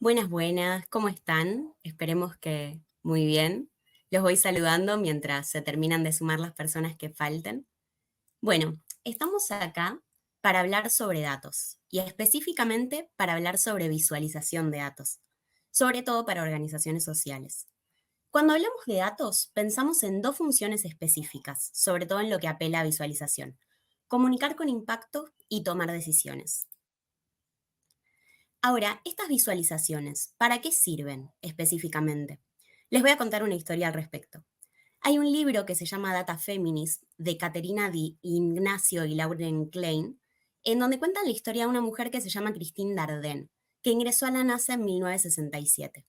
Buenas, buenas, ¿cómo están? Esperemos que muy bien. Los voy saludando mientras se terminan de sumar las personas que falten. Bueno, estamos acá para hablar sobre datos y específicamente para hablar sobre visualización de datos, sobre todo para organizaciones sociales. Cuando hablamos de datos, pensamos en dos funciones específicas, sobre todo en lo que apela a visualización: comunicar con impacto y tomar decisiones. Ahora, estas visualizaciones, ¿para qué sirven específicamente? Les voy a contar una historia al respecto. Hay un libro que se llama Data Feminist de Caterina Di Ignacio y Lauren Klein, en donde cuentan la historia de una mujer que se llama Christine Dardenne, que ingresó a la NASA en 1967.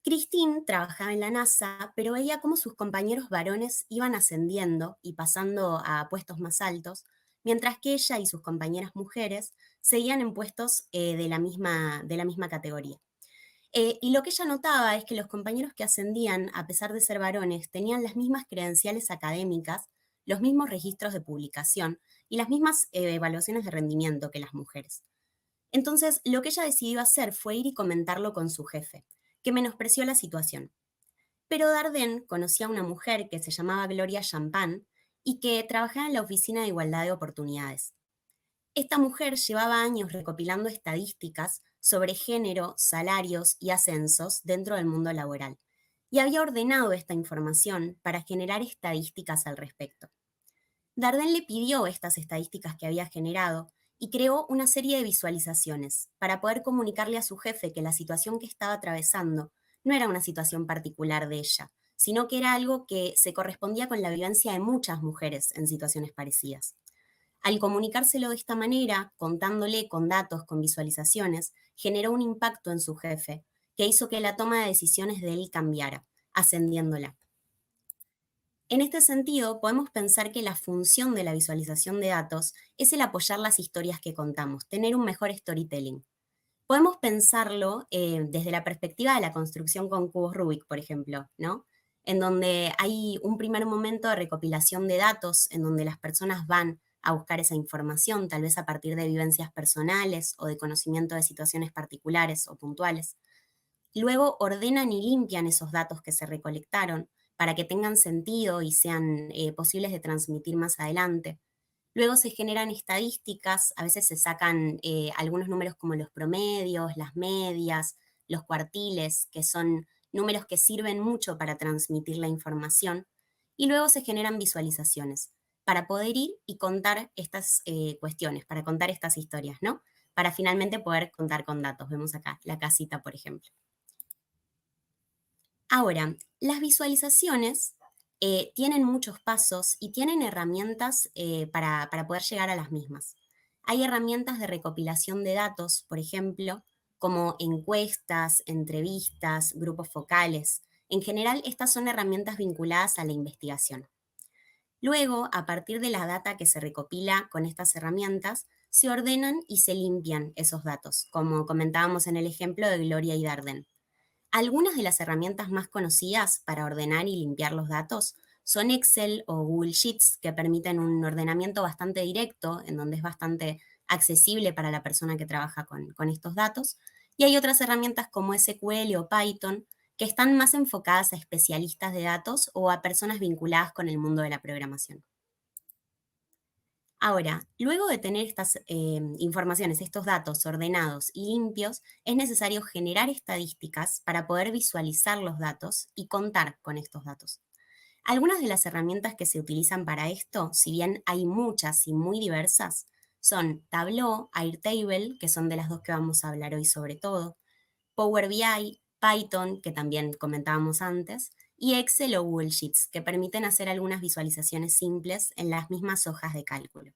Christine trabajaba en la NASA, pero veía cómo sus compañeros varones iban ascendiendo y pasando a puestos más altos, mientras que ella y sus compañeras mujeres seguían en puestos de la misma categoría. Y lo que ella notaba es que los compañeros que ascendían, a pesar de ser varones, tenían las mismas credenciales académicas, los mismos registros de publicación y las mismas evaluaciones de rendimiento que las mujeres. Entonces, lo que ella decidió hacer fue ir y comentarlo con su jefe, que menospreció la situación. Pero Dardenne conocía a una mujer que se llamaba Gloria Champagne y que trabajaba en la Oficina de Igualdad de Oportunidades. Esta mujer llevaba años recopilando estadísticas sobre género, salarios y ascensos dentro del mundo laboral, y había ordenado esta información para generar estadísticas al respecto. Dardenne le pidió estas estadísticas que había generado y creó una serie de visualizaciones para poder comunicarle a su jefe que la situación que estaba atravesando no era una situación particular de ella, sino que era algo que se correspondía con la vivencia de muchas mujeres en situaciones parecidas. Al comunicárselo de esta manera, contándole con datos, con visualizaciones, generó un impacto en su jefe, que hizo que la toma de decisiones de él cambiara, ascendiéndola. En este sentido, podemos pensar que la función de la visualización de datos es el apoyar las historias que contamos, tener un mejor storytelling. Podemos pensarlo desde la perspectiva de la construcción con cubos Rubik, por ejemplo, ¿no? En donde hay un primer momento de recopilación de datos, en donde las personas van a buscar esa información, tal vez a partir de vivencias personales o de conocimiento de situaciones particulares o puntuales. Luego ordenan y limpian esos datos que se recolectaron para que tengan sentido y sean posibles de transmitir más adelante. Luego se generan estadísticas, a veces se sacan algunos números como los promedios, las medias, los cuartiles, que son números que sirven mucho para transmitir la información. Y luego se generan visualizaciones para poder ir y contar estas cuestiones, para contar estas historias, ¿no? Para finalmente poder contar con datos. Vemos acá la casita, por ejemplo. Ahora, las visualizaciones tienen muchos pasos y tienen herramientas para poder llegar a las mismas. Hay herramientas de recopilación de datos, por ejemplo, como encuestas, entrevistas, grupos focales. En general, estas son herramientas vinculadas a la investigación. Luego, a partir de la data que se recopila con estas herramientas, se ordenan y se limpian esos datos, como comentábamos en el ejemplo de Gloria y Darden. Algunas de las herramientas más conocidas para ordenar y limpiar los datos son Excel o Google Sheets, que permiten un ordenamiento bastante directo, en donde es bastante accesible para la persona que trabaja con estos datos. Y hay otras herramientas como SQL o Python, que están más enfocadas a especialistas de datos o a personas vinculadas con el mundo de la programación. Ahora, luego de tener estas informaciones, estos datos ordenados y limpios, es necesario generar estadísticas para poder visualizar los datos y contar con estos datos. Algunas de las herramientas que se utilizan para esto, si bien hay muchas y muy diversas, son Tableau, Airtable, que son de las dos que vamos a hablar hoy sobre todo, Power BI, Python, que también comentábamos antes, y Excel o Google Sheets, que permiten hacer algunas visualizaciones simples en las mismas hojas de cálculo.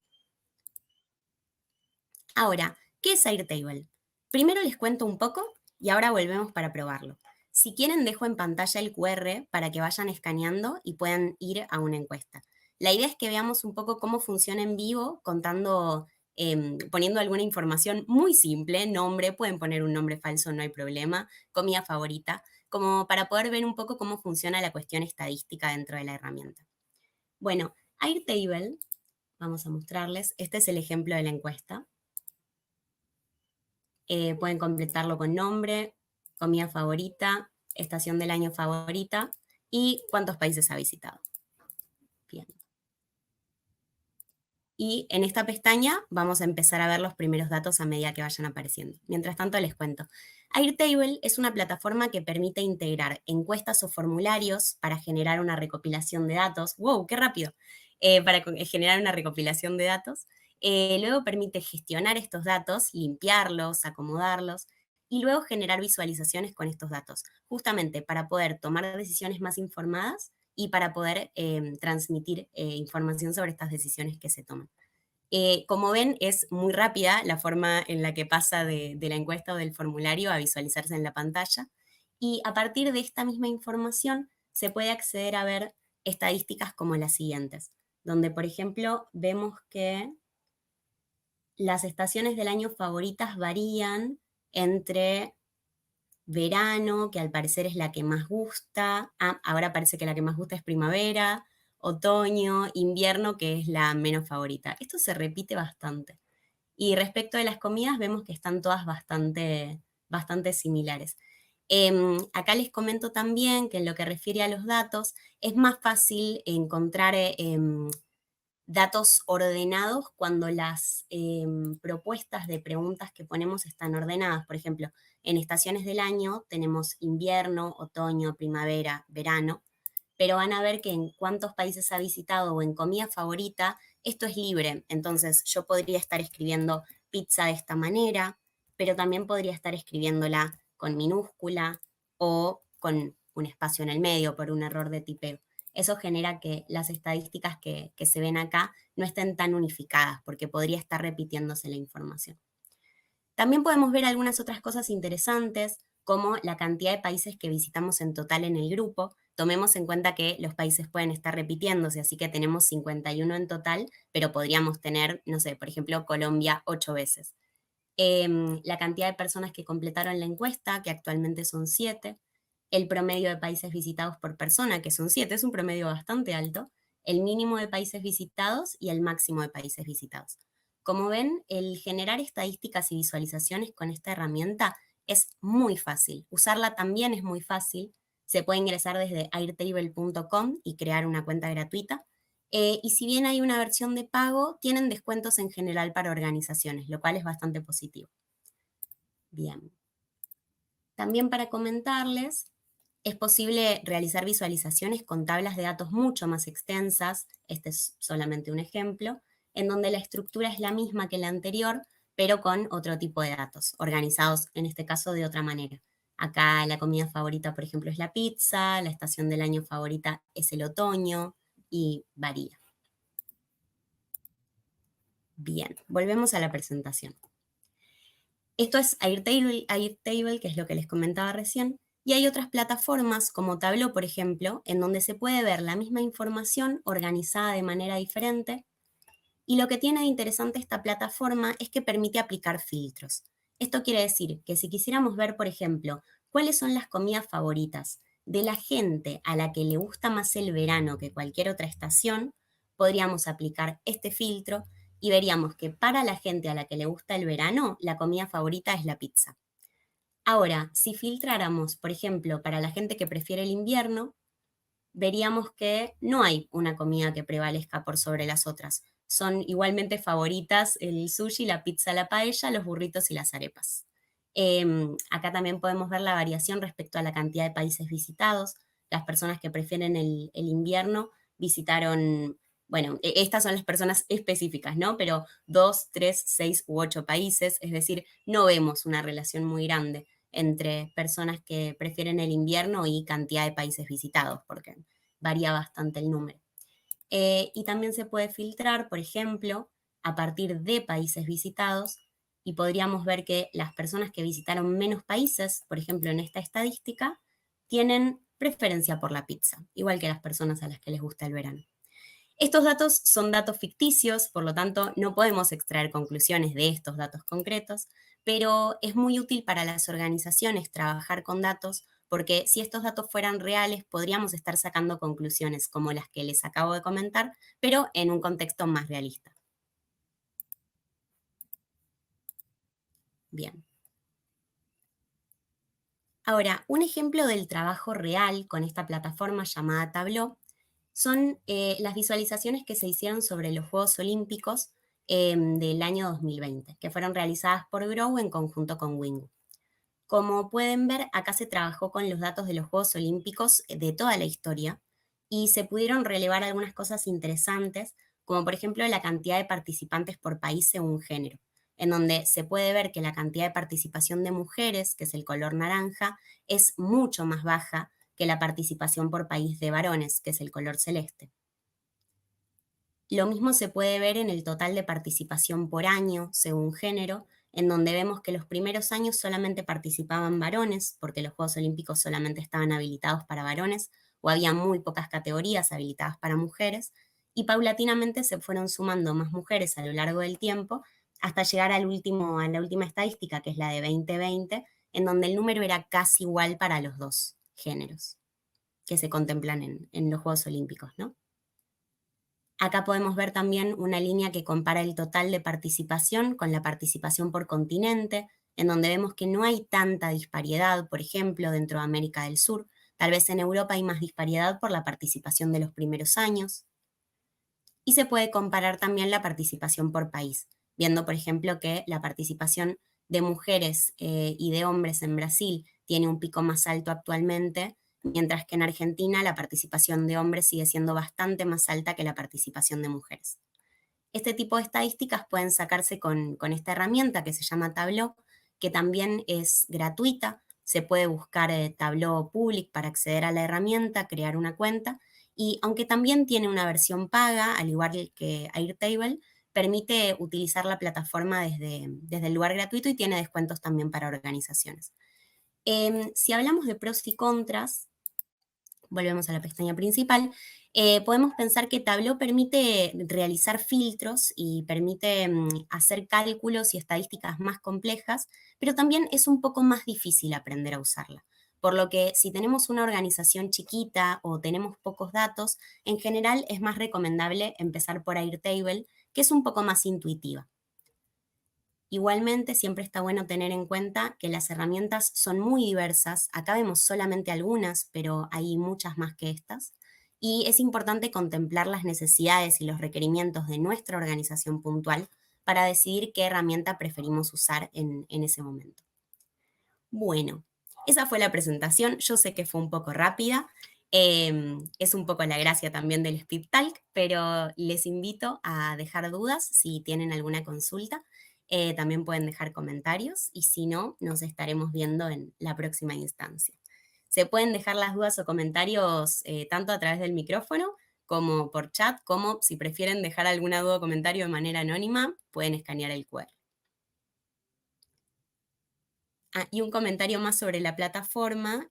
Ahora, ¿qué es Airtable? Primero les cuento un poco y ahora volvemos para probarlo. Si quieren, dejo en pantalla el QR para que vayan escaneando y puedan ir a una encuesta. La idea es que veamos un poco cómo funciona en vivo, poniendo alguna información muy simple, nombre, pueden poner un nombre falso, no hay problema, comida favorita, como para poder ver un poco cómo funciona la cuestión estadística dentro de la herramienta. Bueno, Airtable, vamos a mostrarles, este es el ejemplo de la encuesta. Pueden completarlo con nombre, comida favorita, estación del año favorita y cuántos países ha visitado. Bien. Y en esta pestaña vamos a empezar a ver los primeros datos a medida que vayan apareciendo. Mientras tanto les cuento. Airtable es una plataforma que permite integrar encuestas o formularios para generar una recopilación de datos. ¡Wow! ¡Qué rápido! Para generar una recopilación de datos. Luego permite gestionar estos datos, limpiarlos, acomodarlos y luego generar visualizaciones con estos datos, justamente para poder tomar decisiones más informadas y para poder transmitir información sobre estas decisiones que se toman. Como ven, es muy rápida la forma en la que pasa de la encuesta o del formulario a visualizarse en la pantalla. Y a partir de esta misma información se puede acceder a ver estadísticas como las siguientes, donde por ejemplo vemos que las estaciones del año favoritas varían entre verano, que al parecer es la que más gusta. Ahora parece que la que más gusta es primavera, otoño, invierno, que es la menos favorita. Esto se repite bastante. Y respecto de las comidas, vemos que están todas bastante similares. Acá les comento también que en lo que refiere a los datos, es más fácil encontrar datos ordenados cuando las propuestas de preguntas que ponemos están ordenadas. Por ejemplo, en estaciones del año tenemos invierno, otoño, primavera, verano, pero van a ver que en cuántos países ha visitado o en comida favorita, esto es libre. Entonces yo podría estar escribiendo pizza de esta manera, pero también podría estar escribiéndola con minúscula o con un espacio en el medio por un error de tipeo. Eso genera que las estadísticas que se ven acá no estén tan unificadas, porque podría estar repitiéndose la información. También podemos ver algunas otras cosas interesantes, como la cantidad de países que visitamos en total en el grupo. Tomemos en cuenta que los países pueden estar repitiéndose, así que tenemos 51 en total, pero podríamos tener, no sé, por ejemplo, Colombia 8 veces. La cantidad de personas que completaron la encuesta, que actualmente son 7, el promedio de países visitados por persona, que son 7, es un promedio bastante alto, el mínimo de países visitados y el máximo de países visitados. Como ven, el generar estadísticas y visualizaciones con esta herramienta es muy fácil. Usarla también es muy fácil. Se puede ingresar desde airtable.com y crear una cuenta gratuita. Y si bien hay una versión de pago, tienen descuentos en general para organizaciones, lo cual es bastante positivo. Bien. También para comentarles, es posible realizar visualizaciones con tablas de datos mucho más extensas, este es solamente un ejemplo, en donde la estructura es la misma que la anterior, pero con otro tipo de datos, organizados en este caso de otra manera. Acá la comida favorita, por ejemplo, es la pizza, la estación del año favorita es el otoño y varía. Bien, volvemos a la presentación. Esto es Airtable, que es lo que les comentaba recién, y hay otras plataformas como Tableau, por ejemplo, en donde se puede ver la misma información organizada de manera diferente. Y lo que tiene de interesante esta plataforma es que permite aplicar filtros. Esto quiere decir que si quisiéramos ver, por ejemplo, cuáles son las comidas favoritas de la gente a la que le gusta más el verano que cualquier otra estación, podríamos aplicar este filtro y veríamos que para la gente a la que le gusta el verano, la comida favorita es la pizza. Ahora, si filtráramos, por ejemplo, para la gente que prefiere el invierno, veríamos que no hay una comida que prevalezca por sobre las otras. Son igualmente favoritas el sushi, la pizza, la paella, los burritos y las arepas. Acá también podemos ver la variación respecto a la cantidad de países visitados. Las personas que prefieren el invierno visitaron, bueno, estas son las personas específicas, ¿no? Pero 2, 3, 6 u 8 países, es decir, no vemos una relación muy grande entre personas que prefieren el invierno y cantidad de países visitados, porque varía bastante el número. Y también se puede filtrar, por ejemplo, a partir de países visitados, y podríamos ver que las personas que visitaron menos países, por ejemplo, en esta estadística, tienen preferencia por la pizza, igual que las personas a las que les gusta el verano. Estos datos son datos ficticios, por lo tanto no podemos extraer conclusiones de estos datos concretos, pero es muy útil para las organizaciones trabajar con datos porque si estos datos fueran reales podríamos estar sacando conclusiones como las que les acabo de comentar, pero en un contexto más realista. Bien. Ahora, un ejemplo del trabajo real con esta plataforma llamada Tableau son las visualizaciones que se hicieron sobre los Juegos Olímpicos del año 2020, que fueron realizadas por Grow en conjunto con Wingu. Como pueden ver, acá se trabajó con los datos de los Juegos Olímpicos de toda la historia y se pudieron relevar algunas cosas interesantes, como por ejemplo la cantidad de participantes por país según género, en donde se puede ver que la cantidad de participación de mujeres, que es el color naranja, es mucho más baja que la participación por país de varones, que es el color celeste. Lo mismo se puede ver en el total de participación por año, según género, en donde vemos que los primeros años solamente participaban varones, porque los Juegos Olímpicos solamente estaban habilitados para varones, o había muy pocas categorías habilitadas para mujeres, y paulatinamente se fueron sumando más mujeres a lo largo del tiempo, hasta llegar a la última estadística, que es la de 2020, en donde el número era casi igual para los dos géneros que se contemplan en los Juegos Olímpicos, ¿no? Acá podemos ver también una línea que compara el total de participación con la participación por continente, en donde vemos que no hay tanta disparidad, por ejemplo, dentro de América del Sur. Tal vez en Europa hay más disparidad por la participación de los primeros años. Y se puede comparar también la participación por país, viendo, por ejemplo, que la participación de mujeres y de hombres en Brasil tiene un pico más alto actualmente, mientras que en Argentina la participación de hombres sigue siendo bastante más alta que la participación de mujeres. Este tipo de estadísticas pueden sacarse con esta herramienta que se llama Tableau, que también es gratuita. Se puede buscar Tableau Public para acceder a la herramienta, crear una cuenta, y aunque también tiene una versión paga, al igual que Airtable, permite utilizar la plataforma desde el lugar gratuito y tiene descuentos también para organizaciones. Si hablamos de pros y contras, volvemos a la pestaña principal, podemos pensar que Tableau permite realizar filtros y permite hacer cálculos y estadísticas más complejas, pero también es un poco más difícil aprender a usarla. Por lo que si tenemos una organización chiquita o tenemos pocos datos, en general es más recomendable empezar por Airtable, que es un poco más intuitiva. Igualmente, siempre está bueno tener en cuenta que las herramientas son muy diversas. Acá vemos solamente algunas, pero hay muchas más que estas. Y es importante contemplar las necesidades y los requerimientos de nuestra organización puntual para decidir qué herramienta preferimos usar en ese momento. Bueno, esa fue la presentación. Yo sé que fue un poco rápida. Es un poco la gracia también del Speed Talk, pero les invito a dejar dudas si tienen alguna consulta. También pueden dejar comentarios y si no, nos estaremos viendo en la próxima instancia. Se pueden dejar las dudas o comentarios tanto a través del micrófono como por chat, como si prefieren dejar alguna duda o comentario de manera anónima, pueden escanear el QR. Y un comentario más sobre la plataforma.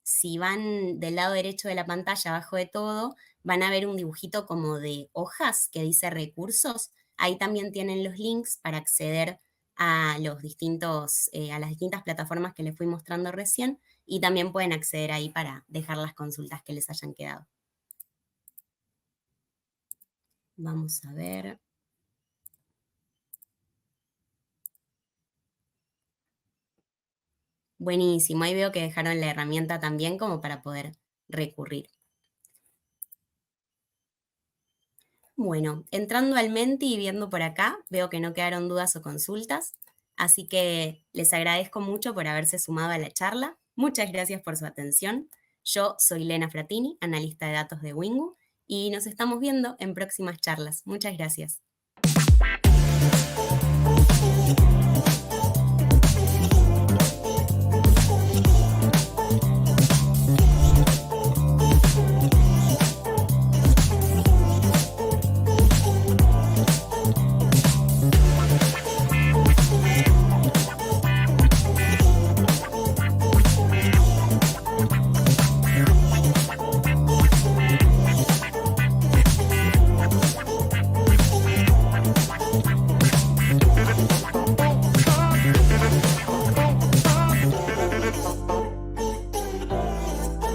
Si van del lado derecho de la pantalla, abajo de todo, van a ver un dibujito como de hojas que dice recursos. Ahí también tienen los links para acceder a a las distintas plataformas que les fui mostrando recién, y también pueden acceder ahí para dejar las consultas que les hayan quedado. Vamos a ver. Buenísimo, ahí veo que dejaron la herramienta también como para poder recurrir. Bueno, entrando al Menti y viendo por acá, veo que no quedaron dudas o consultas, así que les agradezco mucho por haberse sumado a la charla. Muchas gracias por su atención. Yo soy Lena Fratini, analista de datos de Wingu, y nos estamos viendo en próximas charlas. Muchas gracias.